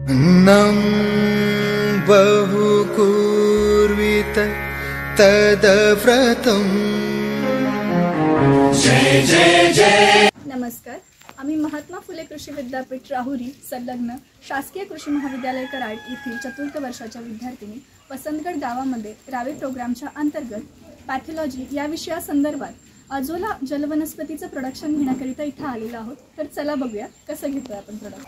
अन्नं बहुकुर्वीत तदव्रतम्। जय जय जय। नमस्कार, आम्ही महात्मा फुले कृषी विद्यापीठ राहुरी संलग्न शासकीय कृषी महाविद्यालय कराड येथील चतुर्थ वर्षाच्या विद्यार्थिनी वसंतगड गावामध्ये रावे प्रोग्रामच्या अंतर्गत पॅथॉलॉजी या विषयासंदर्भात अजोला जलवनस्पतीचं प्रोडक्शन घेण्याकरिता इथं आलेलो आहोत। तर चला बघूया कसं घेतोय आपण प्रोडक्ट।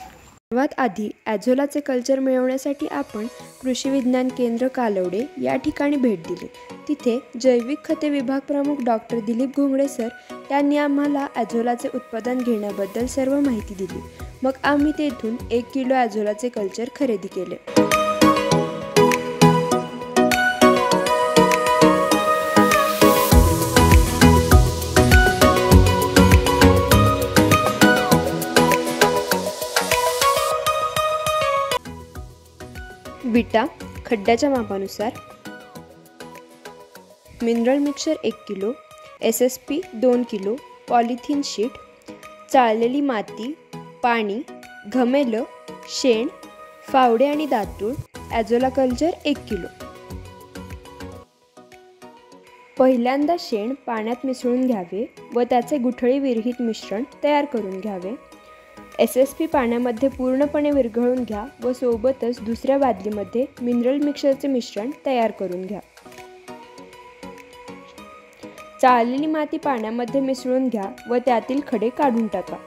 सर्वात आधी ॲझोलाचे कल्चर मिळवण्यासाठी आपण कृषी विज्ञान केंद्र कालवडे या ठिकाणी भेट दिली। तिथे जैविक खते विभाग प्रमुख डॉक्टर दिलीप घोंगडे सर यांनी आम्हाला ॲझोलाचे उत्पादन घेण्याबद्दल सर्व माहिती दिली। मग आम्ही तेथून 1 किलो ॲझोलाचे कल्चर खरेदी केले। विटा खड्ड्याच्या मापानुसार, मिनरल मिक्सचर 1 किलो, SSP 2 किलो, पॉलिथिन शीट, चाळलेली माती, पाणी, घमेलं, शेण, फावडे आणि दातूळ, ॲझोला कल्चर 1 किलो। पहिल्यांदा शेण पाण्यात मिसळून घ्यावे व त्याचे गुठळी विरहित मिश्रण तयार करून घ्यावे। SSP पाण्यामध्ये पूर्णपणे विरघळून घ्या व सोबतच दुसऱ्या बादलीमध्ये मिनरल मिक्सचरचे मिश्रण तयार करून घ्या। चाळलेली माती पाण्यामध्ये मिसळून घ्या व त्यातील खडे काढून टाका।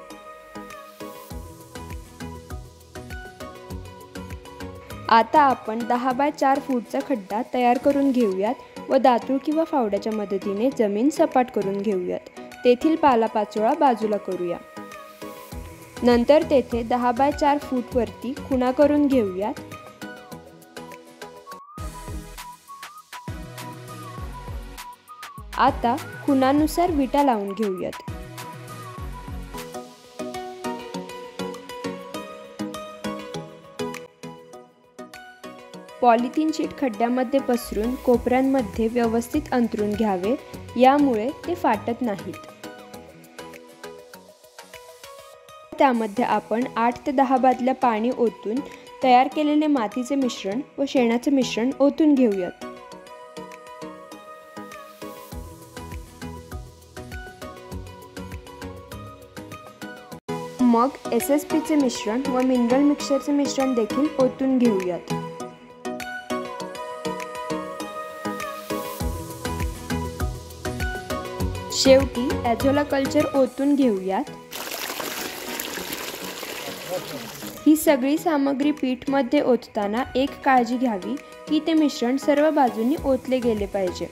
आता आपण 10 बाय 4 फूटचा खड्डा तयार करून घेऊयात व दातूळ किंवा फावड्याच्या मदतीने जमीन सपाट करून घेऊयात। तेथील पालापाचोळा बाजूला करूया। नंतर तेथे 10 बाय 4 फूट वरती खुणा करून घेऊयात। आता खुणानुसार विटा लावून घेऊयात। पॉलिथिन शीट खड्ड्यामध्ये पसरून कोपऱ्यांमध्ये व्यवस्थित अंतरून घ्यावे, यामुळे ते फाटत नाहीत। त्यामध्ये आपण 8 ते 10 बादल्या पाणी ओतून तयार केलेले मातीचे मिश्रण व शेणाचे मिश्रण ओतून घेऊयात। मग SSPचे मिश्रण व मिनरल मिक्सचरचे मिश्रण देखील ओतून घेऊयात। शेवटी ॲझोला कल्चर ओतून घेऊयात। ही सगळी सामग्री पीठमध्ये ओतताना एक काळजी घ्यावी की ते मिश्रण सर्व बाजूंनी ओतले गेले पाहिजे।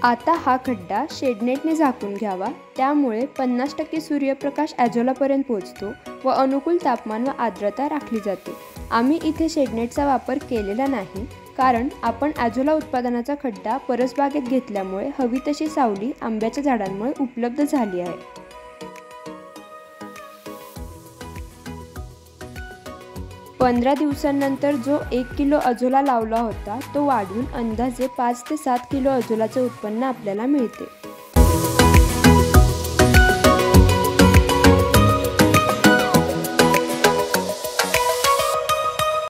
आता हा खड्डा शेडनेटने झाकून घ्यावा, त्यामुळे 50% सूर्यप्रकाश ॲझोलापर्यंत पोहोचतो व अनुकूल तापमान व आर्द्रता राखली जाते। आम्ही इथे शेडनेटचा वापर केलेला नाही, कारण आपण ॲझोला उत्पादनाचा खड्डा परसबागेत घेतल्यामुळे हवी तशी सावली आंब्याच्या झाडांमुळे उपलब्ध झाली आहे। 15 दिवसांनंतर जो 1 किलो अजोला लावला होता तो वाढून अंदाजे 5 ते 7 किलो अजोलाचे उत्पन्न आपल्याला मिळते।